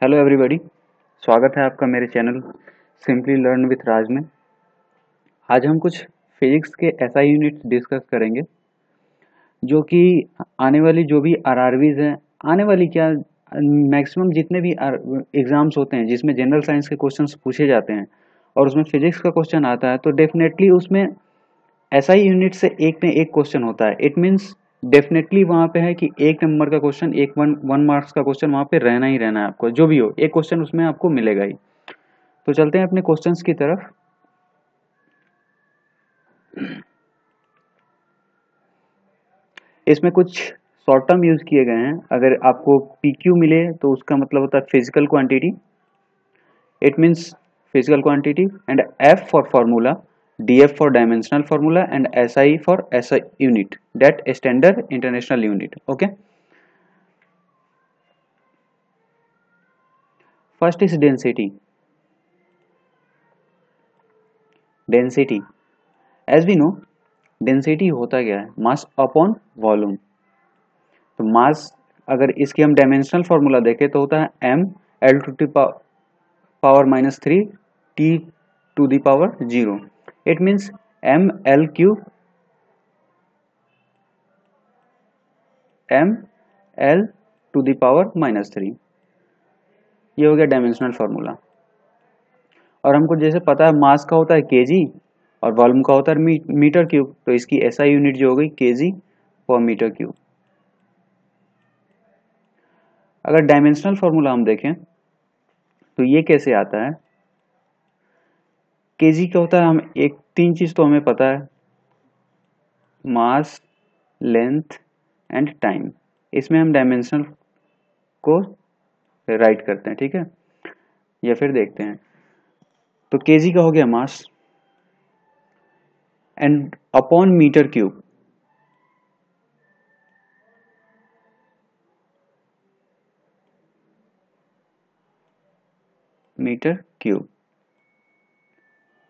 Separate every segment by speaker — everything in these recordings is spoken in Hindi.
Speaker 1: Hello everybody. स्वागत है आपका मेरे चैनल सिंपली लर्न विथ राज में। आज हम कुछ फिजिक्स के एसआई यूनिट्स डिस्कस करेंगे जो कि आने वाली जो भी आरआरबीज हैं, आने वाली क्या मैक्सिमम जितने भी एग्जाम्स होते हैं जिसमें जनरल साइंस के क्वेश्चंस पूछे जाते हैं और उसमें फिजिक्स का क्वेश्चन आता है तो डेफिनेटली उसमें एसआई यूनिट से एक न एक क्वेश्चन होता है। इट मीन्स डेफिनेटली वहां पे है कि एक नंबर का क्वेश्चन, एक वन मार्क्स का क्वेश्चन वहां पे रहना ही रहना है। आपको जो भी हो एक क्वेश्चन उसमें आपको मिलेगा ही। तो चलते हैं अपने क्वेश्चंस की तरफ। इसमें कुछ शॉर्ट टर्म यूज किए गए हैं। अगर आपको पीक्यू मिले तो उसका मतलब होता है physical quantity. It means physical quantity and F for formula, DF for dimensional formula and SI for SI unit, that standard international unit. Okay, first is density. Density as we know, density होता क्या है? Mass upon volume. तो मास अगर इसकी हम डायमेंशनल फॉर्मूला देखें तो होता है M L to power minus three T to the power zero. It means M L cube M L to the power minus three. ये हो गया डायमेंशनल फॉर्मूला। और हमको जैसे पता है मास का होता है केजी और वॉल्यूम का होता है मीटर क्यूब, तो इसकी एसआई यूनिट जो हो गई केजी पर मीटर क्यूब। अगर डायमेंशनल फॉर्मूला हम देखें तो ये कैसे आता है? केजी क्या होता है? हम एक तीन चीज तो हमें पता है, मास, लेंथ एंड टाइम। इसमें हम डायमेंशनल को राइट करते हैं, ठीक है, या फिर देखते हैं। तो केजी का हो गया mass and upon metre cube. Metre cube,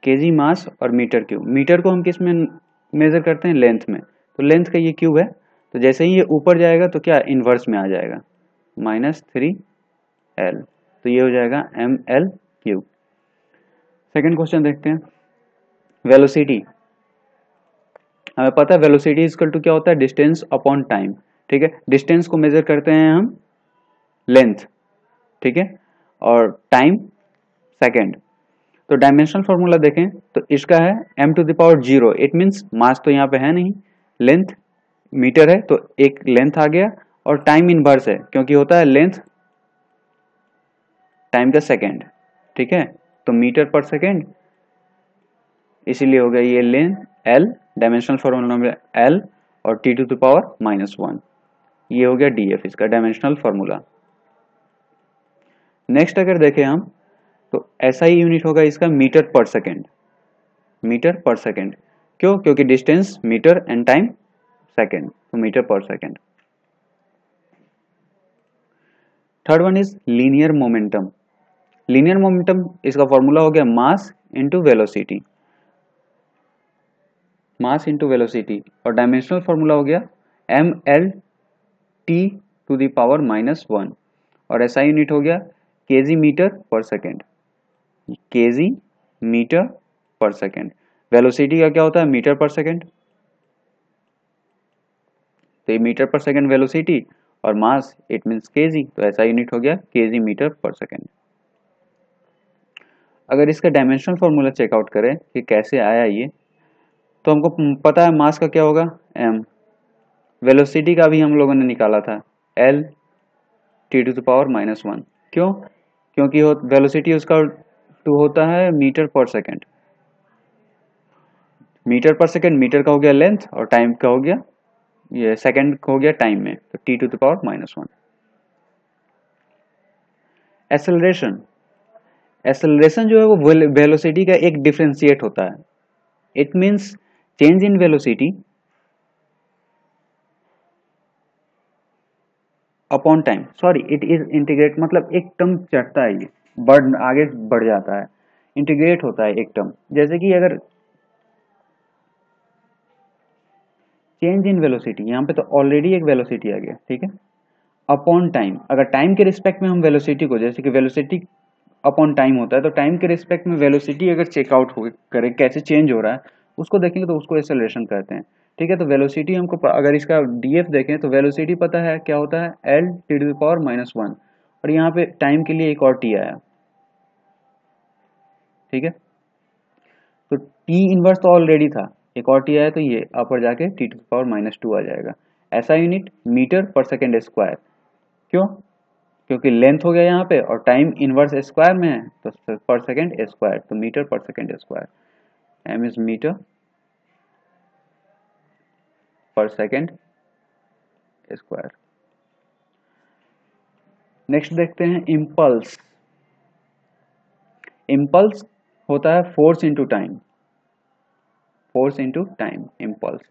Speaker 1: KG mass और मीटर क्यूब। मीटर को हम किस में मेजर करते हैं? लेंथ में। तो लेंथ का ये क्यूब है, तो जैसे ही ये ऊपर जाएगा तो क्या इनवर्स में आ जाएगा, माइनस थ्री एल। तो ये हो जाएगा M L cube. Second question देखते हैं। वेलोसिटी, हमें पता है वेलोसिटी इक्वल टू क्या होता है? Distance upon time. ठीक है, डिस्टेंस को मेजर करते हैं हम लेंथ, ठीक है, और टाइम सेकेंड। तो डायमेंशनल फॉर्मूला देखें तो इसका है m to the power zero. It means mass तो यहाँ पे है नहीं, लेंथ मीटर है तो एक लेंथ आ गया, और टाइम इनवर्स है क्योंकि होता है लेंथ टाइम का सेकेंड, ठीक है, तो मीटर पर सेकेंड, इसीलिए हो गया ये लेंथ l। डायमेंशनल फॉर्मूला में l और t to the power minus one. ये हो गया df इसका डायमेंशनल फॉर्मूला। नेक्स्ट अगर देखें हम तो SI यूनिट होगा इसका metre per second. Metre per second क्यों? क्योंकि distance metre and time second, तो metre per second. Third one is linear momentum. Linear momentum इसका फॉर्मूला हो गया mass into velocity. Mass into velocity, और डायमेंशनल फॉर्मूला हो गया M L T to the power minus one, और SI यूनिट हो गया kg metre per second. Kg metre per second. Velocity का क्या होता है? मीटर पर सेकेंड, तो ये मीटर पर सेकेंड वेलोसिटी, और मास इट मींस केजी, तो ऐसा यूनिट हो गया केजी मीटर पर सेकेंड। अगर इसका डायमेंशनल फॉर्मूला चेकआउट करें कि कैसे आया ये, तो हमको पता है मास का क्या होगा m, वेलोसिटी का भी हम लोगों ने निकाला था l T to the power minus one. क्यों? क्योंकि वेलोसिटी उसका टू होता है metre per second. Metre per second, metre का हो गया लेंथ और टाइम का हो गया, ये सेकेंड हो गया टाइम में, तो T to the power minus one. Acceleration, acceleration जो है वो वेलोसिटी का एक डिफरेंशिएट होता है। It means change in velocity upon time, sorry it is integrate, मतलब एक टर्म चढ़ता है, ये बढ़ आगे बढ़ जाता है, इंटीग्रेट होता है एक टर्म। जैसे कि अगर चेंज इन वेलोसिटी, यहाँ पे तो ऑलरेडी एक वेलोसिटी आ गया, ठीक है, अपॉन टाइम, अगर टाइम के रिस्पेक्ट में हम वेलोसिटी को, जैसे कि वेलोसिटी अपॉन टाइम होता है, तो टाइम के रिस्पेक्ट में वेलोसिटी अगर चेकआउट हो करें कैसे चेंज हो रहा है उसको देखेंगे तो उसको एक्सेलरेशन कहते हैं। ठीक है, तो वेलोसिटी हमको अगर इसका डीएफ देखें तो वेलोसिटी पता है क्या होता है, L T to the power -1, और यहाँ पे टाइम के लिए एक और टी आया। ठीक है, तो टी इनवर्स तो ऑलरेडी था, एक और टी आया तो ये ऊपर जाके टी टू द पावर -2 आ जाएगा। ऐसा unit metre per second square, क्यों, क्योंकि लेंथ हो गया यहाँ पे और टाइम इनवर्स स्क्वायर में है तो पर सेकेंड स्क्वायर, तो metre per second square, M is metre per second square. Next देखते हैं इम्पल्स। इम्पल्स होता है force into time, force into time impulse.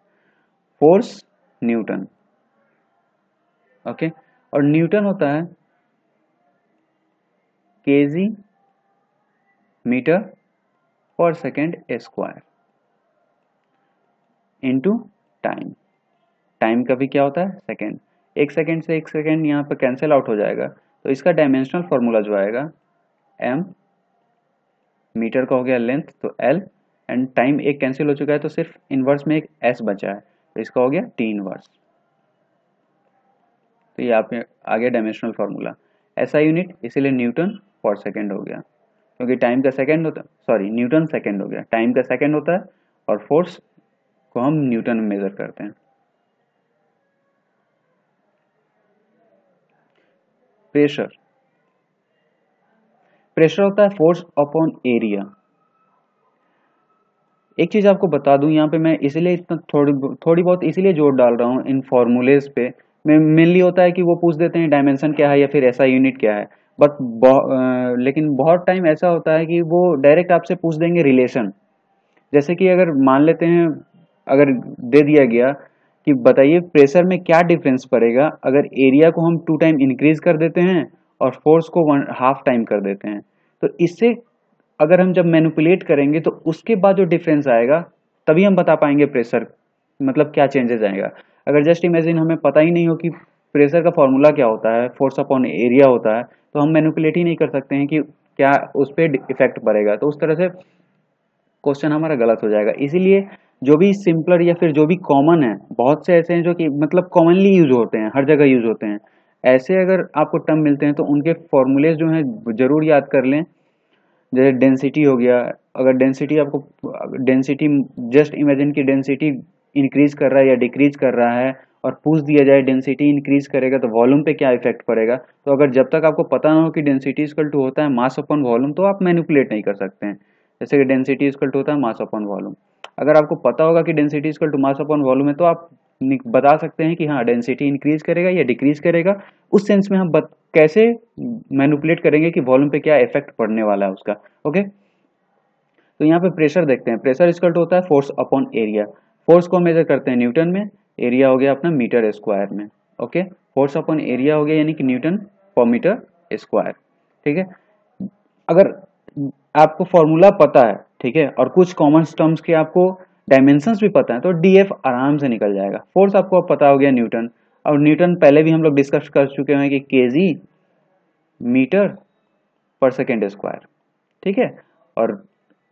Speaker 1: Force newton, okay, और न्यूटन होता है kg metre per second square into time. Time का भी क्या होता है, सेकेंड, एक सेकेंड से एक सेकेंड यहाँ पे कैंसिल आउट हो जाएगा, तो इसका डायमेंशनल फॉर्मूला जो आएगा एम, मीटर का हो गया लेंथ तो एल, एंड टाइम एक कैंसिल हो चुका है तो सिर्फ इनवर्स में एक एस बचा है तो इसका हो गया टी इनवर्स। तो ये आप आ गया डायमेंशनल फॉर्मूला। ऐसा यूनिट इसीलिए न्यूटन पर सेकेंड हो गया, क्योंकि टाइम का सेकेंड होता है, सॉरी न्यूटन सेकेंड हो गया, टाइम का सेकेंड होता है और फोर्स को हम न्यूटन में मेजर करते हैं। प्रेशर, प्रेशर होता है फोर्स अपॉन एरिया। एक चीज आपको बता दूं, यहाँ पे मैं इसलिए इतना थोड़ी बहुत इसीलिए जोर डाल रहा हूँ इन फॉर्मूलेज पे, मैं मेनली होता है कि वो पूछ देते हैं डायमेंशन क्या है या फिर ऐसा यूनिट क्या है, बट लेकिन बहुत टाइम ऐसा होता है कि वो डायरेक्ट आपसे पूछ देंगे रिलेशन। जैसे कि अगर मान लेते हैं, अगर दे दिया गया कि बताइए प्रेशर में क्या डिफरेंस पड़ेगा अगर एरिया को हम 2 टाइम इंक्रीज कर देते हैं और फोर्स को 1/2 टाइम कर देते हैं, तो इससे अगर हम जब मैनिपुलेट करेंगे तो उसके बाद जो डिफरेंस आएगा तभी हम बता पाएंगे प्रेशर मतलब क्या चेंजेस आएगा। अगर जस्ट इमेजिन हमें पता ही नहीं हो कि प्रेशर का फॉर्मूला क्या होता है, फोर्स अपॉन एरिया होता है, तो हम मैनिपुलेट ही नहीं कर सकते हैं कि क्या उस पर इफेक्ट पड़ेगा, तो उस तरह से क्वेश्चन हमारा गलत हो जाएगा। इसीलिए जो भी सिंपलर या फिर जो भी कॉमन है, बहुत से ऐसे हैं जो कि मतलब कॉमनली यूज होते हैं, हर जगह यूज होते हैं, ऐसे अगर आपको टर्म मिलते हैं तो उनके फॉर्मूलेज जो हैं जरूर याद कर लें। जैसे डेंसिटी हो गया, अगर डेंसिटी आपको डेंसिटी जस्ट इमेजिन की डेंसिटी इंक्रीज कर रहा है या डिक्रीज कर रहा है और पूछ दिया जाए डेंसिटी इंक्रीज करेगा तो वॉल्यूम पे क्या इफेक्ट पड़ेगा, तो अगर जब तक आपको पता ना हो कि डेंसिटी इक्वल टू होता है मास अपॉन वॉल्यूम तो आप मैनिपुलेट नहीं कर सकते हैं। जैसे कि डेंसिटी इक्वल टू होता है मास अपॉन वॉल्यूम, अगर आपको पता होगा कि density equal to mass upon volume है तो आप बता सकते हैं कि हाँ डेंसिटी इंक्रीज करेगा या डिक्रीज करेगा। उस सेंस में हम कैसे मैनिपुलेट करेंगे कि वॉल्यूम पे क्या इफेक्ट पड़ने वाला है उसका। ओके, तो यहाँ पे प्रेशर देखते हैं, प्रेशर इक्वल टू होता है फोर्स अपॉन एरिया। फोर्स को मेजर करते हैं न्यूटन में, एरिया हो गया अपना मीटर स्क्वायर में। ओके, फोर्स अपॉन एरिया हो गया यानी कि न्यूटन पर मीटर स्क्वायर। ठीक है, अगर आपको फॉर्मूला पता है, ठीक है, और कुछ कॉमन टर्म्स के आपको डायमेंशंस भी पता है तो डीएफ आराम से निकल जाएगा। फोर्स आपको पता हो गया न्यूटन, और न्यूटन पहले भी हम लोग डिस्कस कर चुके हैं कि KG metre per second square. ठीक है, और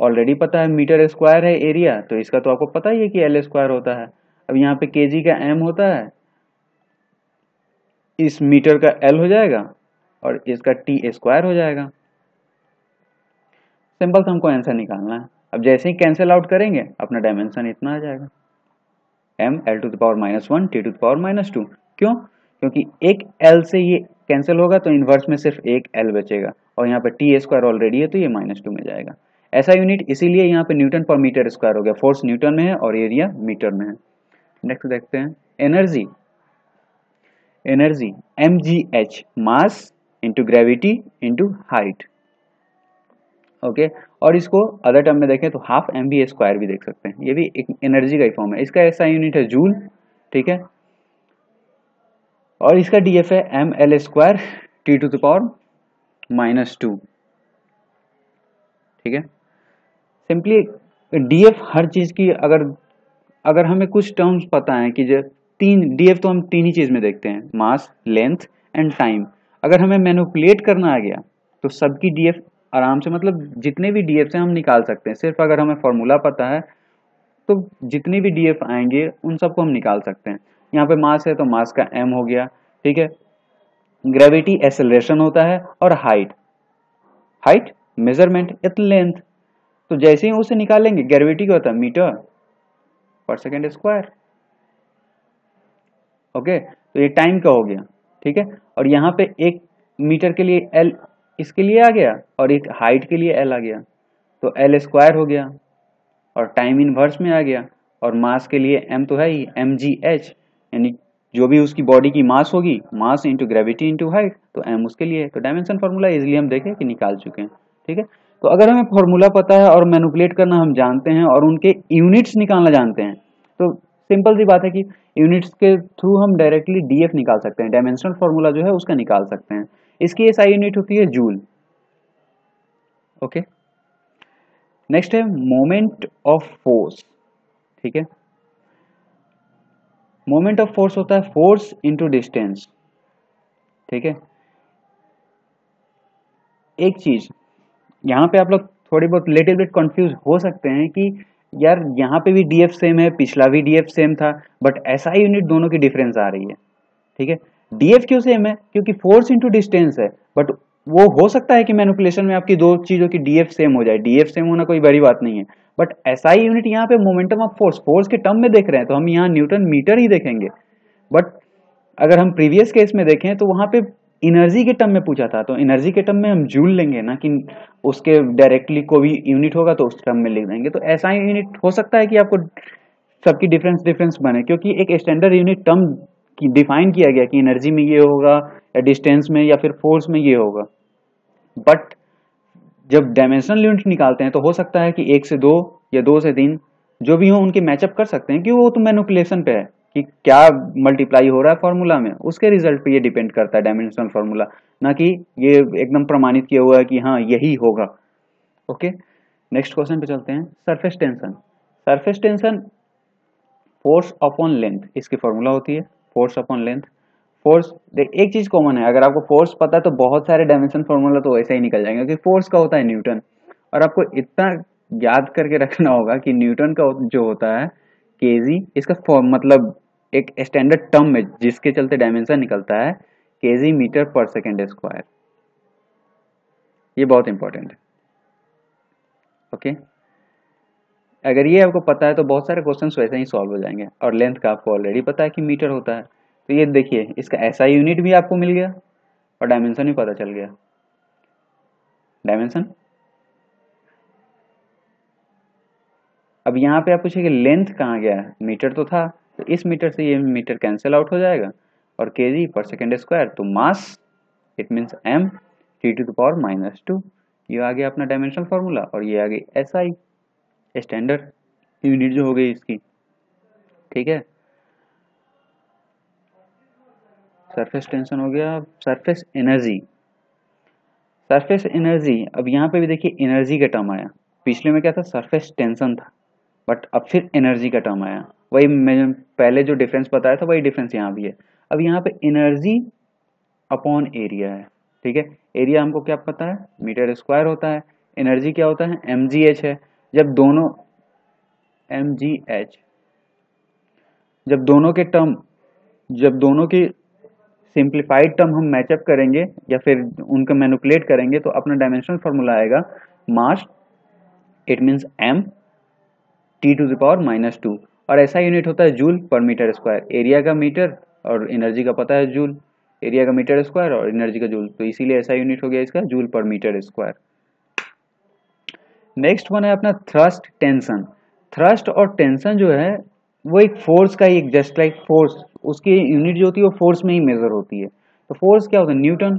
Speaker 1: ऑलरेडी पता है मीटर स्क्वायर है एरिया, तो इसका तो आपको पता ही है कि एल स्क्वायर होता है। अब यहाँ पे केजी का एम होता है, इस मीटर का एल हो जाएगा और इसका टी स्क्वायर हो जाएगा। सिंपल से हमको आंसर निकालना है। अब जैसे ही कैंसिल आउट करेंगे अपना डायमेंशन इतना आ जाएगा, M L to the power -1 T to the power -2। क्यों, क्योंकि एक एल से ये कैंसिल होगा तो इनवर्स में सिर्फ एक एल बचेगा और यहाँ पे टी स्क्वायर ऑलरेडी है तो ये -2 में जाएगा। ऐसा यूनिट इसीलिए यहाँ पे न्यूटन पर मीटर स्क्वायर हो गया, फोर्स न्यूटन में है और एरिया मीटर में है। नेक्स्ट देखते हैं energy. Energy mgh, mass into gravity into height. Okay, और इसको अदर टर्म में देखें तो हाफ mv स्क्वायर भी देख सकते हैं, ये भी एक एनर्जी का ही फॉर्म है। इसका ऐसा यूनिट है जूल, ठीक है, और इसका डीएफ है M L square T to the power -2। ठीक है, सिंपली डीएफ हर चीज की अगर हमें कुछ टर्म्स पता है कि जो तीन डीएफ तो हम तीन ही चीज में देखते हैं, मास, लेंथ एंड टाइम। अगर हमें मैनिपुलेट करना आ गया तो सबकी डीएफ आराम से, मतलब जितने भी डीएफ से हम निकाल सकते हैं, सिर्फ अगर हमें फॉर्मूला पता है तो जितने भी डीएफ आएंगे उन सबको हम निकाल सकते हैं। यहाँ पे मास है तो मास का एम हो गया, ठीक है। ग्रेविटी एक्सेलरेशन होता है, और height, height measurement at length. तो जैसे ही उसे निकालेंगे, ग्रेविटी क्या होता है, metre per second square. Okay, तो ये टाइम का हो गया, ठीक है। और यहाँ पे एक मीटर के लिए एल इसके लिए आ गया, और एक हाइट के लिए एल आ गया, तो एल स्क्वायर हो गया, और टाइम इनवर्स में आ गया। और मास के लिए एम तो है ही, एम जी एच, यानी जो भी उसकी बॉडी की मास होगी, mass into gravity into height, तो एम उसके लिए। तो डायमेंशन फार्मूला इजिली हम देखें कि निकाल चुके हैं, ठीक है। तो अगर हमें फार्मूला पता है और मैनिपुलेट करना हम जानते हैं और उनके यूनिट्स निकालना जानते हैं, तो सिंपल सी बात है कि यूनिट्स के थ्रू हम डायरेक्टली डीएफ निकाल सकते हैं, डायमेंशनल फार्मूला जो है उसका निकाल सकते हैं। इसकी एसआई यूनिट होती है जूल। ओके, नेक्स्ट है मोमेंट ऑफ फोर्स, ठीक है। मोमेंट ऑफ फोर्स होता है फोर्स इंटू डिस्टेंस, ठीक है। एक चीज यहाँ पे आप लोग थोड़ी बहुत लिटिल बिट कंफ्यूज हो सकते हैं कि यार यहाँ पे भी डीएफ सेम है, पिछला भी डीएफ सेम था, बट एसआई यूनिट दोनों की डिफरेंस आ रही है, ठीक है। डीएफ क्यों सेम है, क्योंकि फोर्स इंटू डिस्टेंस है, बट वो हो सकता है कि मैनिपुलेशन में आपकी दो चीजों की डीएफ सेम हो जाए, डीएफ सेम होना कोई बड़ी बात नहीं है। बट एसआई यूनिट यहाँ पे मोमेंटम ऑफ फोर्स, फोर्स के टर्म में देख रहे हैं तो हम यहाँ न्यूटन मीटर ही देखेंगे। बट अगर हम प्रीवियस केस में देखें तो वहां पे एनर्जी के टर्म में पूछा था, तो एनर्जी के टर्म में हम जूल लेंगे ना, कि उसके डायरेक्टली कोई भी यूनिट होगा तो उस टर्म में लिख देंगे। तो ऐसा यूनिट हो सकता है कि आपको सबकी डिफरेंस डिफरेंस बने, क्योंकि एक स्टैंडर्ड यूनिट टर्म की डिफाइन किया गया कि एनर्जी में ये होगा, या डिस्टेंस में, या फिर फोर्स में ये होगा। बट जब डायमेंशनल यूनिट निकालते हैं तो हो सकता है कि 1 से 2 या 2 से 3 जो भी हो उनके मैचअप कर सकते हैं, कि वो तो मैनिपुलेशन पे है कि क्या मल्टीप्लाई हो रहा है फॉर्मूला में, उसके रिजल्ट पे ये डिपेंड करता है डायमेंशनल फॉर्मूला, ना कि ये एकदम प्रमाणित किया हुआ है कि हाँ यही होगा। ओके, नेक्स्ट क्वेश्चन पे चलते हैं। Surface tension, surface tension force upon length, इसकी फॉर्मूला होती है फोर्स अपॉन लेंथ। फोर्स, देख एक चीज कॉमन है, अगर आपको फोर्स पता है तो बहुत सारे डायमेंशन फॉर्मूला तो वैसे ही निकल जाएंगे, क्योंकि फोर्स का होता है न्यूटन, और आपको इतना याद करके रखना होगा कि न्यूटन का जो होता है केजी, इसका मतलब एक स्टैंडर्ड टर्म में जिसके चलते डायमेंशन निकलता है kg metre per second square. ये बहुत इंपॉर्टेंट है। ओके, अगर ये आपको पता है तो बहुत सारे क्वेश्चंस वैसे ही सॉल्व हो जाएंगे। और लेंथ का आपको ऑलरेडी पता है कि मीटर होता है, तो ये देखिए इसका एसआई यूनिट भी आपको मिल गया और डायमेंशन भी पता चल गया। डायमेंशन, अब यहाँ पे आप पूछेंगे लेंथ कहाँ गया है, मीटर तो था, तो इस मीटर से ये मीटर कैंसिल आउट हो जाएगा, और केजी पर सेकेंड स्क्वायर, तो mass it means M T to the power -2। ये आ गया अपना डायमेंशनल फार्मूला, और ये आ गई एसआई स्टैंडर्ड यूनिट जो हो गई इसकी, ठीक है। सरफेस टेंशन हो गया। सरफेस एनर्जी, सरफेस एनर्जी, अब यहाँ पे भी देखिए एनर्जी का टर्म आया, पिछले में क्या था, सरफेस टेंशन था, बट अब फिर एनर्जी का टर्म आया। वही मैं पहले जो डिफरेंस बताया था वही डिफरेंस यहाँ भी है। अब यहाँ पे एनर्जी अपॉन एरिया है, ठीक है। एरिया हमको क्या पता है, मीटर स्क्वायर होता है। एनर्जी क्या होता है, mgh है। जब दोनों mgh, जब दोनों के टर्म, जब दोनों की सिंप्लीफाइड टर्म हम मैचअप करेंगे या फिर उनका मैनिपुलेट करेंगे तो अपना डायमेंशनल फार्मूला आएगा mass it means m T to the power -2, और ऐसा यूनिट होता है joule per metre square. Area का मीटर और एनर्जी का पता है जूल, एरिया का मीटर स्क्वायर और एनर्जी का जूल, तो इसीलिए ऐसा यूनिट हो गया इसका joule per metre square. Next one है अपना थ्रस्ट टेंशन। थ्रस्ट और टेंशन जो है वो एक फोर्स का ही, जस्ट लाइक फोर्स, उसकी यूनिट जो होती है वो फोर्स में ही मेजर होती है। तो फोर्स क्या होता है, न्यूटन,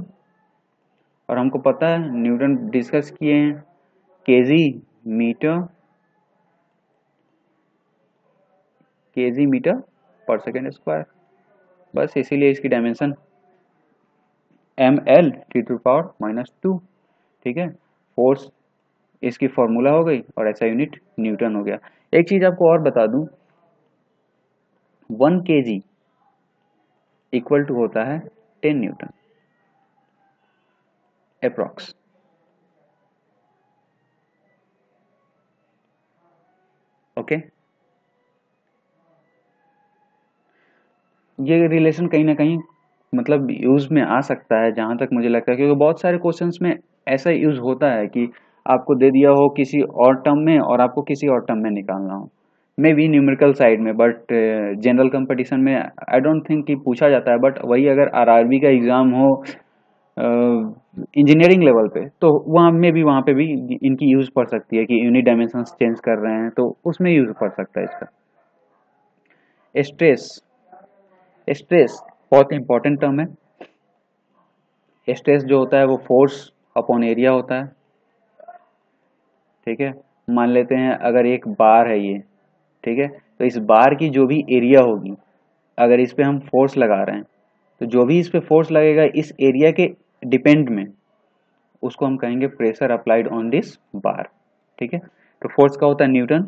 Speaker 1: और हमको पता है न्यूटन डिस्कस किए हैं, kg metre, kg metre per second square, बस इसीलिए इसकी dimension ml T to power -2, ठीक है। फोर्स इसकी फॉर्मूला हो गई और ऐसा यूनिट न्यूटन हो गया। एक चीज आपको और बता दूं, 1 kg इक्वल टू होता है 10 न्यूटन। अप्रॉक्स। ओके, ये रिलेशन कहीं ना कहीं मतलब यूज में आ सकता है जहां तक मुझे लगता है, क्योंकि बहुत सारे क्वेश्चंस में ऐसा यूज होता है कि आपको दे दिया हो किसी और टर्म में और आपको किसी और टर्म में निकालना हो, मे बी न्यूमेरिकल साइड में, बट जनरल कंपटीशन में आई डोंट थिंक कि पूछा जाता है। बट वही अगर आरआरबी का एग्जाम हो इंजीनियरिंग लेवल पे, तो वहाँ में भी, वहाँ पे भी इनकी यूज पड़ सकती है कि यूनिट डायमेंशंस चेंज कर रहे हैं, तो उसमें यूज पड़ सकता है इसका। स्ट्रेस, स्ट्रेस बहुत इंपॉर्टेंट टर्म है। स्ट्रेस जो होता है वो फोर्स अपॉन एरिया होता है, ठीक है। मान लेते हैं अगर एक बार है ये, ठीक है, तो इस बार की जो भी एरिया होगी, अगर इस पे हम फोर्स लगा रहे हैं, तो जो भी इस पे फोर्स लगेगा इस एरिया के डिपेंड में, उसको हम कहेंगे प्रेशर अप्लाइड ऑन दिस बार, ठीक है। तो फोर्स का होता है न्यूटन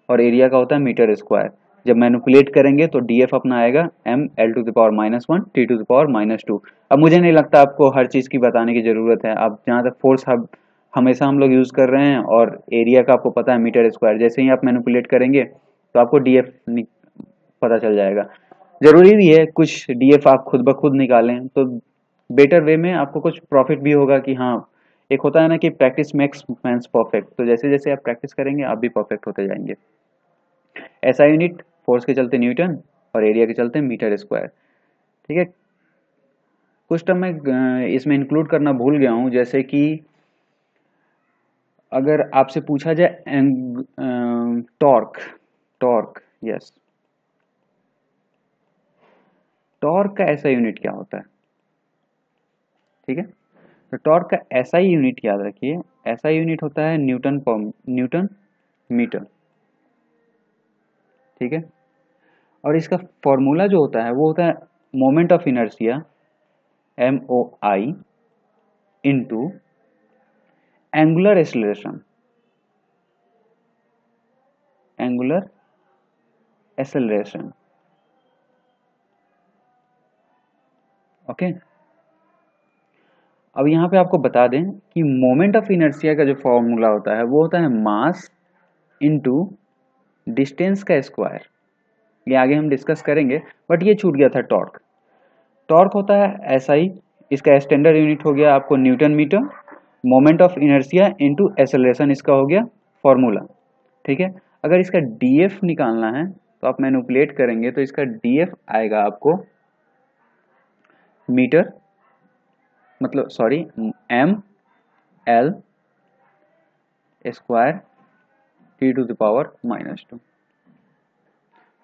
Speaker 1: और एरिया का होता है मीटर स्क्वायर। जब मैनिपुलेट करेंगे तो डीएफ अपना आएगा M L to the power -1 T to the power -2। अब मुझे नहीं लगता आपको हर चीज की बताने की जरूरत है, आप जहाँ तक फोर्स हमेशा हम लोग यूज कर रहे हैं और एरिया का आपको पता है मीटर स्क्वायर, जैसे ही आप मैनिपुलेट करेंगे तो आपको डीएफ पता चल जाएगा। जरूरी भी है कुछ डीएफ आप खुद ब खुद निकालें, तो बेटर वे में आपको कुछ प्रॉफिट भी होगा कि हाँ, एक होता है ना कि प्रैक्टिस मेक्स मैन्स परफेक्ट, तो जैसे जैसे आप प्रैक्टिस करेंगे आप भी परफेक्ट होते जाएंगे। ऐसा यूनिट फोर्स के चलते न्यूटन और एरिया के चलते मीटर स्क्वायर, ठीक है। कुछ टर्म मैं इसमें इंक्लूड करना भूल गया हूं, जैसे कि अगर आपसे पूछा जाए टॉर्क, टॉर्क, यस, टॉर्क का ऐसा यूनिट क्या होता है, ठीक है। तो टॉर्क का ऐसा ही यूनिट याद रखिए, ऐसा यूनिट होता है न्यूटन पर न्यूटन मीटर, ठीक है। और इसका फॉर्मूला जो होता है वो होता है moment of inertia MOI into angular acceleration, angular acceleration, okay. अब यहाँ पे आपको बता दें कि मोमेंट ऑफ इनर्शिया का जो फॉर्मूला होता है वो होता है मास इंटू डिस्टेंस का स्क्वायर। ये आगे हम डिस्कस करेंगे, बट ये छूट गया था टॉर्क। टॉर्क होता है ऐसा ही, इसका स्टैंडर्ड यूनिट हो गया आपको newton metre, moment of inertia into acceleration इसका हो गया फॉर्मूला, ठीक है। अगर इसका डीएफ निकालना है तो आप मैनिपुलेट करेंगे तो इसका डीएफ आएगा आपको मीटर, मतलब sorry, M L square T to the power -2,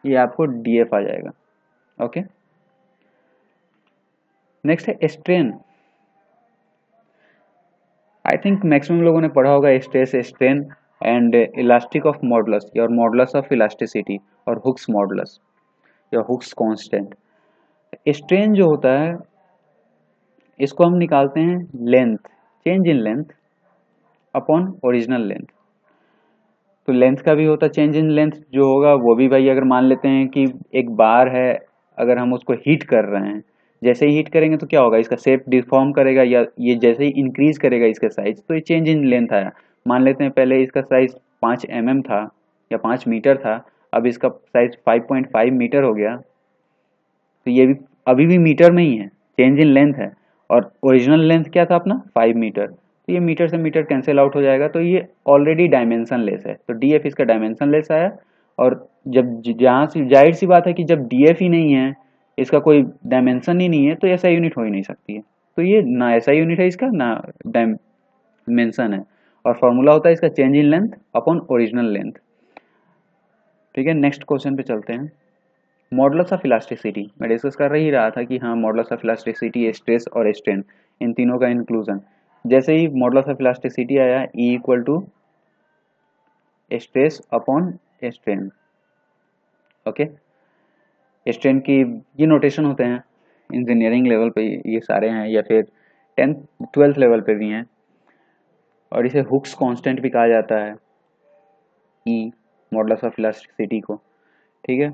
Speaker 1: ये आपको डीएफ आ जाएगा, ओके। नेक्स्ट है स्ट्रेन। आई थिंक मैक्सिमम लोगों ने पढ़ा होगा stress, strain and elastic of modulus और मॉडुलस ऑफ इलास्टिसिटी और हुक्स मॉडुलस या हुक्स कांस्टेंट। स्ट्रेन जो होता है इसको हम निकालते हैं length, change in length upon original length. तो लेंथ का भी होता है चेंज इन लेंथ जो होगा वो भी, भाई अगर मान लेते हैं कि एक बार है, अगर हम उसको हीट कर रहे हैं, जैसे ही हीट करेंगे तो क्या होगा, इसका शेप डिफॉर्म करेगा, या ये जैसे ही इंक्रीज करेगा इसका साइज, तो ये चेंज इन लेंथ आया। मान लेते हैं पहले इसका साइज 5 mm था या 5 मीटर था, अब इसका साइज 5.5 मीटर हो गया, तो ये भी अभी भी मीटर में ही है, चेंज इन लेंथ है। और ओरिजिनल लेंथ क्या था अपना 5 मीटर, तो ये मीटर से मीटर कैंसिल आउट हो जाएगा, तो ये ऑलरेडी डायमेंशन लेस है, तो डीएफ इसका डायमेंशन लेस आया। और जब जहाँ से जाहिर सी बात है कि जब डीएफ ही नहीं है, इसका कोई डायमेंशन ही नहीं है, तो ऐसा यूनिट हो ही नहीं सकती है, तो ये ना ऐसा यूनिट है इसका, ना डायमेंशन है। और फॉर्मूला होता है इसका change in length upon original length, ठीक है। नेक्स्ट क्वेश्चन पे चलते हैं। मॉडुलस ऑफ इलास्टिसिटी, मैं डिस्कस कर ही रहा था कि हाँ, मॉडुलस ऑफ इलास्टिसिटी, स्ट्रेस और स्ट्रेन, इन तीनों का इंक्लूजन। जैसे ही मॉडुलस ऑफ इलास्टिसिटी आया E equal to stress upon strain, okay. Strain की ये नोटेशन होते हैं इंजीनियरिंग लेवल पे, ये सारे हैं, या फिर 10th 12th लेवल पे भी हैं, और इसे हुक्स कांस्टेंट भी कहा जाता है, E मॉडुलस ऑफ इलास्टिसिटी को, ठीक है।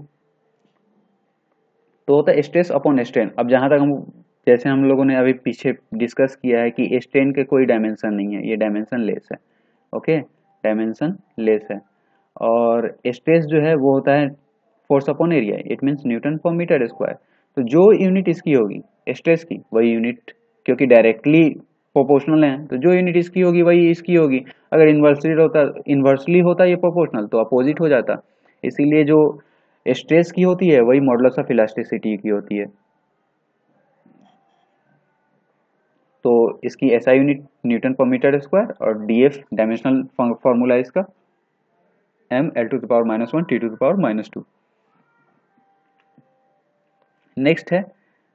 Speaker 1: तो होता है स्ट्रेस अपॉन स्ट्रेन। अब जहां तक हम जैसे हम लोगों ने अभी पीछे डिस्कस किया है कि स्ट्रेन के कोई डायमेंशन नहीं है, ये डायमेंशन लेस है। ओके, डायमेंशन लेस है। और स्ट्रेस जो है वो होता है force upon area, it means Newton पर मीटर स्क्वायर। तो जो यूनिट इसकी होगी स्ट्रेस की, वही यूनिट, क्योंकि डायरेक्टली प्रोपोर्शनल है तो जो यूनिट इसकी होगी वही इसकी होगी। अगर इन्वर्सली होता ये प्रोपोर्शनल तो अपोजिट हो जाता। इसीलिए जो स्ट्रेस की होती है वही मॉडुलस ऑफ इलास्टिसिटी की होती है। तो इसकी एसआई यूनिट न्यूटन पर मीटर स्क्वायर और डीएफ डायमेंशनल फॉर्मूला इसका m L⁻⁻1 T⁻⁻²। नेक्स्ट है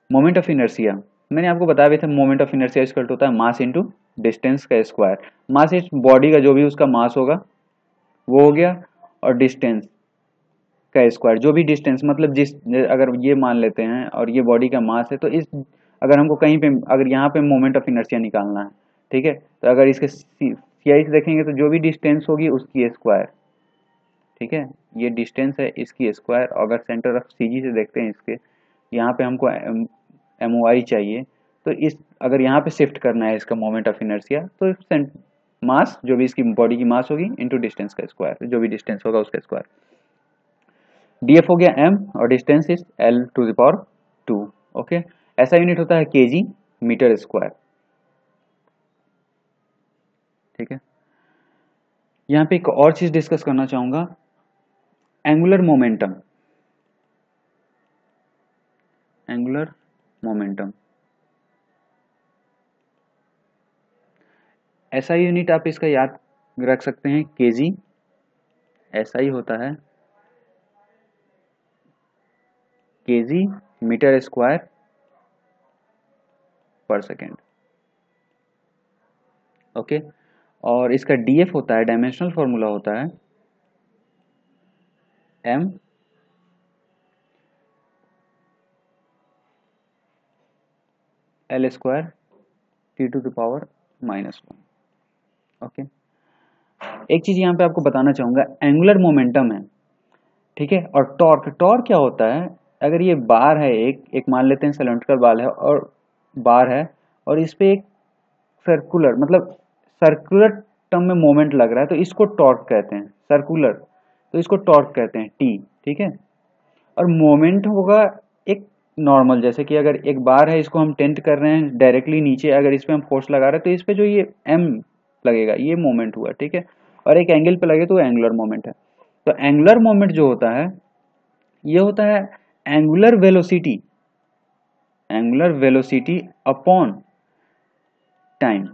Speaker 1: मोमेंट ऑफ इनर्शिया। मैंने आपको बताया भी था मोमेंट ऑफ इनर्शिया इक्वल होता है मास इनटू डिस्टेंस का स्क्वायर। मास इस बॉडी का जो भी उसका मास होगा वो हो गया, और डिस्टेंस का स्क्वायर, जो भी डिस्टेंस मतलब जिस, अगर ये मान लेते हैं और ये बॉडी का मास है, तो इस अगर हमको कहीं पे अगर यहाँ पे मोमेंट ऑफ इनर्शिया निकालना है, ठीक है, तो अगर इसके सीआई से देखेंगे तो जो भी डिस्टेंस होगी उसकी स्क्वायर, ठीक है, ये डिस्टेंस है इसकी स्क्वायर। अगर सेंटर ऑफ सीजी से देखते हैं इसके, यहाँ पे हमको एमओआई चाहिए, तो इस अगर यहाँ पे शिफ्ट करना है इसका मोमेंट ऑफ इनर्शिया, तो मास जो भी इसकी बॉडी की मास होगी इनटू डिस्टेंस का स्क्वायर, जो भी डिस्टेंस होगा उसका स्क्वायर। डीएफ हो गया m और डिस्टेंस इज L⁻²। ओके, ऐसा यूनिट होता है केजी मीटर स्क्वायर। ठीक है, यहाँ पे एक और चीज डिस्कस करना चाहूंगा, angular momentum. Angular momentum SI unit आप इसका याद रख सकते हैं केजी। एसआई होता है केजी मीटर स्क्वायर पर सेकेंड। ओके, और इसका डीएफ होता है, डायमेंशनल फॉर्मूला होता है m L² T⁻⁻1। ओके, एक चीज यहाँ पे आपको बताना चाहूंगा, एंगुलर मोमेंटम है, ठीक है, और टॉर्क। टॉर्क क्या होता है, अगर ये बार है, एक मान लेते हैं सिलेंड्रिकल बाल है और बार है, और इस पे एक सर्कुलर मतलब सर्कुलर टर्म में मोमेंट लग रहा है, तो इसको टॉर्क कहते हैं। सर्कुलर तो इसको टॉर्क कहते हैं टी, ठीक है। और मोमेंट होगा एक नॉर्मल, जैसे कि अगर एक बार है, इसको हम टेंट कर रहे हैं डायरेक्टली नीचे, अगर इस पे हम फोर्स लगा रहे हैं तो इस पे जो ये एम लगेगा ये मोमेंट हुआ, ठीक है, और एक एंगल पे लगे तो एंगुलर मोमेंट है। तो एंगुलर मोमेंट जो होता है ये होता है angular velocity, angular velocity upon time.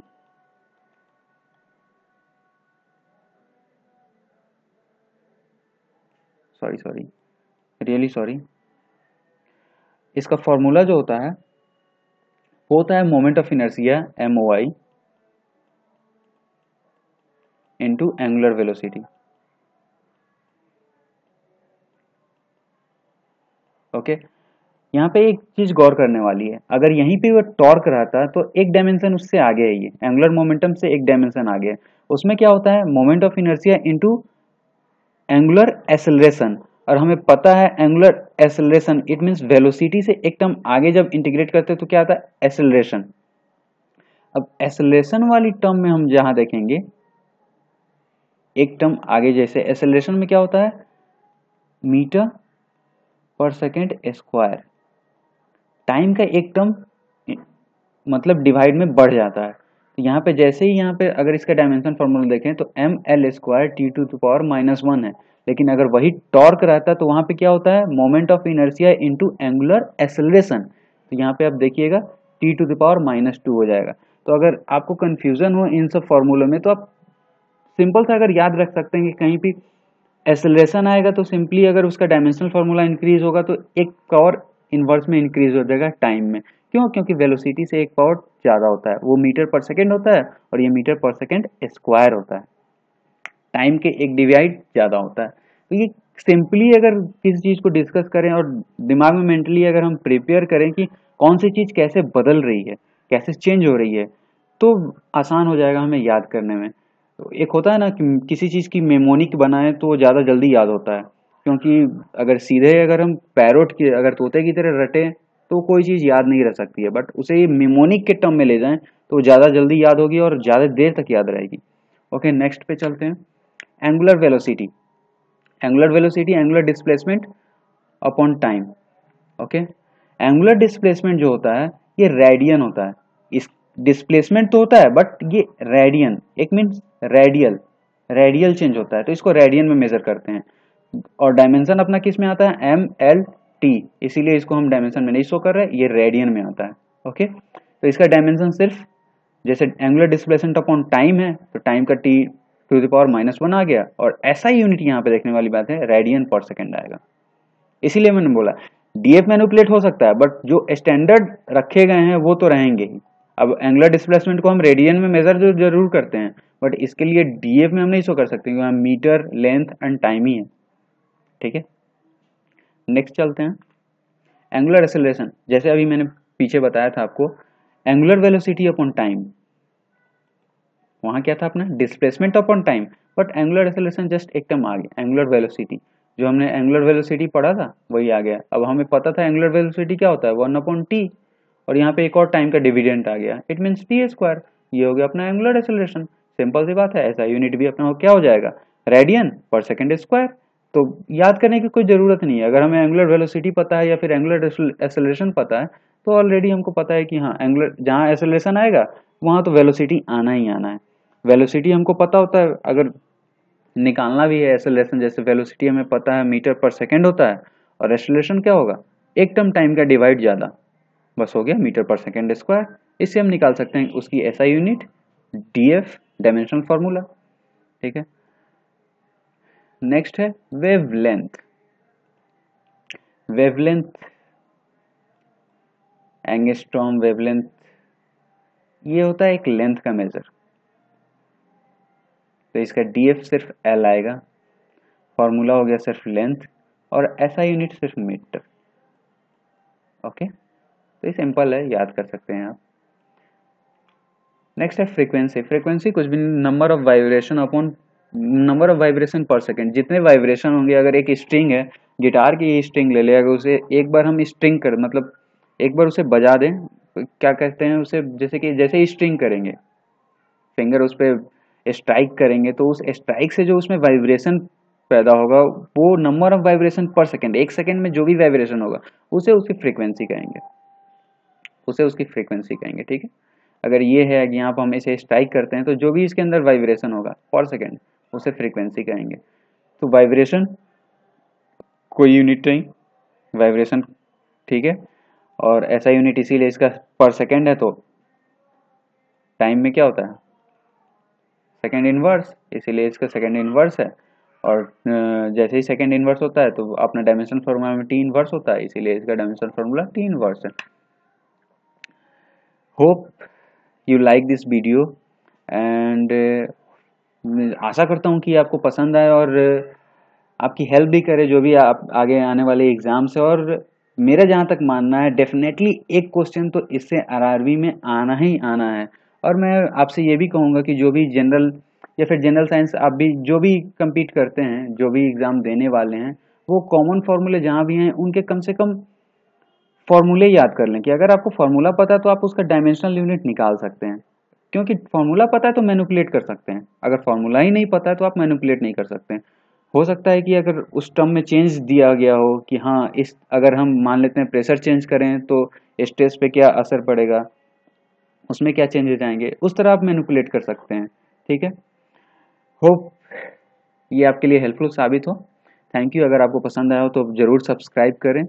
Speaker 1: Sorry really sorry, इसका फॉर्मूला जो होता है वो होता है moment of inertia MOI into angular velocity. Okay, यहाँ पे एक चीज गौर करने वाली है, अगर यहीं पे वो टॉर्क रहता तो एक डायमेंशन उससे आगे है, ये एंगुलर मोमेंटम से एक डायमेंशन आगे है। उसमें क्या होता है, moment of inertia into angular acceleration, और हमें पता है angular acceleration it means velocity से एक टर्म आगे जब इंटीग्रेट करते हैं तो क्या आता है, एक्सेलरेशन। अब एक्सेलरेशन वाली टर्म में हम जहां देखेंगे एक टर्म आगे, जैसे एक्सेलरेशन में क्या होता है metre per second square, time का एक टर्म मतलब डिवाइड में बढ़ जाता है। तो यहाँ पे जैसे ही यहाँ पे अगर इसका डायमेंशन फॉर्मूला देखें तो mL² T⁻⁻1 है, लेकिन अगर वही टॉर्क रहता तो वहां पे क्या होता है moment of inertia into angular acceleration. तो यहाँ पे आप देखिएगा T⁻⁻2 हो जाएगा। तो अगर आपको कंफ्यूजन हो इन सब फॉर्मूलों में तो आप सिंपल सा अगर याद रख सकते हैं कि कहीं भी एक्सेलरेशन आएगा तो सिंपली अगर उसका डायमेंशनल फॉर्मूला इंक्रीज होगा तो एक पावर इनवर्स में इंक्रीज हो जाएगा टाइम में। क्यों, क्योंकि वेलोसिटी से एक पावर ज्यादा होता है, वो मीटर पर सेकेंड होता है और ये मीटर पर सेकेंड स्क्वायर होता है, टाइम के एक डिवाइड ज्यादा होता है। तो ये सिंपली अगर किसी चीज को डिस्कस करें और दिमाग में मेंटली अगर हम प्रिपेयर करें कि कौन सी चीज कैसे बदल रही है, कैसे चेंज हो रही है, तो आसान हो जाएगा हमें याद करने में। तो एक होता है ना कि किसी चीज की मेमोनिक बनाए तो वो ज्यादा जल्दी याद होता है, क्योंकि अगर सीधे अगर हम पैरोट की अगर तोते की तरह रटे तो कोई चीज़ याद नहीं रह सकती है, बट उसे मेमोनिक के टर्म में ले जाएं तो ज़्यादा जल्दी याद होगी और ज़्यादा देर तक याद रहेगी। ओके, नेक्स्ट पे चलते हैं। Angular velocity, angular velocity, angular displacement upon time. Okay, angular displacement जो होता है ये रेडियन होता है, इस डिस्प्लेसमेंट तो होता है बट ये रेडियन, एक मीन्स रेडियल, रेडियल चेंज होता है, तो इसको रेडियन में मेजर करते हैं। और डायमेंशन अपना किस में आता है, एम एल टी, इसीलिए इसको हम डायमेंशन में नहीं शो कर रहे, ये रेडियन में आता है। ओके, तो इसका डायमेंशन सिर्फ जैसे एंगुलर डिस्प्लेसमेंट अपॉन टाइम है तो टाइम का टी टू द पावर -1 आ गया, और ऐसा यूनिट यहाँ पे देखने वाली बात है, रेडियन पर सेकेंड आएगा। इसीलिए मैंने बोला डीएफ मैनिपुलेट हो सकता है बट जो स्टैंडर्ड रखे गए हैं वो तो रहेंगे ही। अब एंगुलर डिस्प्लेसमेंट को हम रेडियन में मेजर जो जरूर करते हैं, बट इसके लिए डीएफ में हम नहीं शो कर सकते क्योंकि हम मीटर, लेंथ एंड टाइम ही है। ठीक है, नेक्स्ट चलते हैं। एंगुलर एक्सेलरेशन, जैसे अभी मैंने पीछे बताया था आपको, एंगुलर वेलोसिटी अपॉन टाइम, वहां क्या था अपना displacement upon time, but angular acceleration just एक टर्म आ गया, एंगुलर वेलोसिटी। जो हमने एंगुलर वेलोसिटी पढ़ा था वही आ गया। अब हमें पता था एंगुलर वेलोसिटी क्या होता है, 1/t, और यहाँ पे एक और टाइम का डिविडेंट आ गया, इट मीन्स t²। ये हो गया अपना एंगुलर एक्सेलरेशन। सिंपल सी बात है, ऐसा यूनिट भी अपना क्या हो जाएगा, रेडियन पर सेकेंड स्क्वायर। तो याद करने की कोई जरूरत नहीं है, अगर हमें एंगुलर वेलोसिटी पता है या फिर एंगुलर एक्सेलरेशन पता है तो ऑलरेडी हमको पता है कि हाँ एंगुलर जहाँ एक्सेलरेशन आएगा वहां तो वेलोसिटी आना ही आना है। वेलोसिटी हमको पता होता है, अगर निकालना भी है एक्सेलरेशन, जैसे वेलोसिटी हमें पता है मीटर पर सेकेंड होता है, और एक्सेलरेशन क्या होगा, एक टर्म टाइम का डिवाइड ज्यादा, बस हो गया मीटर पर सेकेंड स्क्वायर। इससे हम निकाल सकते हैं उसकी SI unit, DF, dimensional formula. ठीक है, नेक्स्ट है वेवलेंथ। वेवलेंथ, एंगस्ट्रॉम वेवलेंथ, ये होता है एक लेंथ का मेजर, तो इसका डीएफ सिर्फ एल आएगा, फॉर्मूला हो गया सिर्फ लेंथ, और एसआई यूनिट सिर्फ मीटर। ओके, तो ये सिंपल है, याद कर सकते हैं आप। नेक्स्ट है फ्रीक्वेंसी। फ्रीक्वेंसी कुछ भी number of vibration upon number of vibration पर सेकेंड, जितने वाइब्रेशन होंगे, अगर एक स्ट्रिंग है, गिटार की स्ट्रिंग ले ले, अगर उसे एक बार हम स्ट्रिंग कर मतलब एक बार उसे बजा दें, क्या कहते हैं उसे, जैसे कि जैसे ही स्ट्रिंग करेंगे, फिंगर उस पर स्ट्राइक करेंगे तो उस स्ट्राइक से जो उसमें वाइब्रेशन पैदा होगा वो नंबर ऑफ वाइब्रेशन पर सेकेंड, एक सेकेंड में जो भी वाइब्रेशन होगा उसे उसकी फ्रीक्वेंसी कहेंगे, उसे उसकी फ्रीक्वेंसी कहेंगे। ठीक है, अगर ये है कि यहाँ पर हम इसे स्ट्राइक करते हैं तो जो भी इसके अंदर वाइब्रेशन होगा पर सेकेंड उसे फ्रीक्वेंसी कहेंगे। तो वाइब्रेशन कोई यूनिट नहीं, वाइब्रेशन। ठीक है, और ऐसा यूनिट इसीलिए इसका पर सेकेंड है, तो टाइम में क्या होता है, सेकेंड इनवर्स, इसीलिए इसका सेकेंड इनवर्स है। और जैसे ही सेकेंड इनवर्स होता है तो अपना डायमेंशन फॉर्मूला में टी इनवर्स होता है, इसीलिए इसका डायमेंशन फॉर्मूला टी इनवर्स है। Hope you like this video and आशा करता हूँ कि आपको पसंद आए और आपकी हेल्प भी करे जो भी आप आगे आने वाले एग्जाम से। और मेरा जहाँ तक मानना है डेफिनेटली एक क्वेश्चन तो इससे आरआरबी में आना ही आना है। और मैं आपसे ये भी कहूँगा कि जो भी जनरल या फिर जनरल साइंस आप भी जो भी compete करते हैं, जो भी एग्जाम देने वाले हैं, वो कॉमन फॉर्मूले जहाँ भी हैं उनके कम से कम फॉर्मूले याद कर लें कि अगर आपको फॉर्मूला पता है तो आप उसका डायमेंशनल यूनिट निकाल सकते हैं, क्योंकि फॉर्मूला पता है तो मैनिपुलेट कर सकते हैं, अगर फॉर्मूला ही नहीं पता है तो आप मैनिपुलेट नहीं कर सकते हैं। हो सकता है कि अगर उस टर्म में चेंज दिया गया हो कि हाँ इस अगर हम मान लेते हैं प्रेशर चेंज करें तो स्ट्रेस पे क्या असर पड़ेगा, उसमें क्या चेंजेस आएंगे, उस तरह आप मैनिपुलेट कर सकते हैं। ठीक है, होप ये आपके लिए हेल्पफुल साबित हो। Thank you. अगर आपको पसंद आया हो तो ज़रूर सब्सक्राइब करें,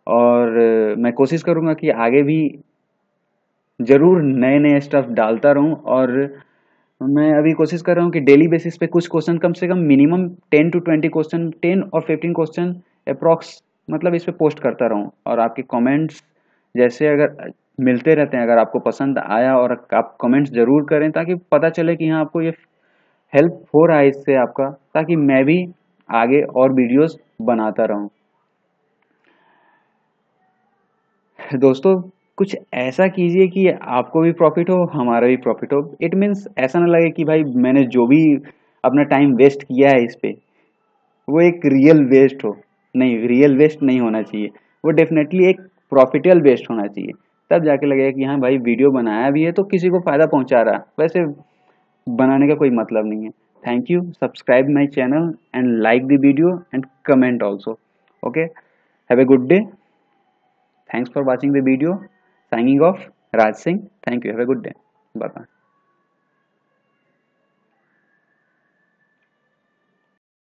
Speaker 1: और मैं कोशिश करूँगा कि आगे भी ज़रूर नए नए स्टफ डालता रहूँ। और मैं अभी कोशिश कर रहा हूँ कि डेली बेसिस पे कुछ क्वेश्चन, कम से कम मिनिमम 10 to 20 क्वेश्चन, 10 और 15 क्वेश्चन अप्रॉक्स, मतलब इस पे पोस्ट करता रहूँ। और आपके कमेंट्स जैसे अगर मिलते रहते हैं, अगर आपको पसंद आया और आप कमेंट्स ज़रूर करें ताकि पता चले कि हाँ आपको ये हेल्प हो रहा है इससे आपका, ताकि मैं भी आगे और वीडियोस बनाता रहूं। दोस्तों कुछ ऐसा कीजिए कि आपको भी प्रॉफिट हो, हमारा भी प्रॉफिट हो। इट मीन्स ऐसा ना लगे कि भाई मैंने जो भी अपना टाइम वेस्ट किया है इस पे वो एक रियल वेस्ट हो, नहीं, रियल वेस्ट नहीं होना चाहिए। वो डेफिनेटली एक प्रॉफिटेबल बेस्ड होना चाहिए, तब जाके लगेगा कि हाँ भाई वीडियो बनाया भी है तो किसी को फायदा पहुंचा रहा है, वैसे बनाने का कोई मतलब नहीं है। Thank you, subscribe my channel and like the video and comment also. Okay, have a good day, thanks for watching the video, signing off, Raj Singh, thank you, have a good day, bye bye.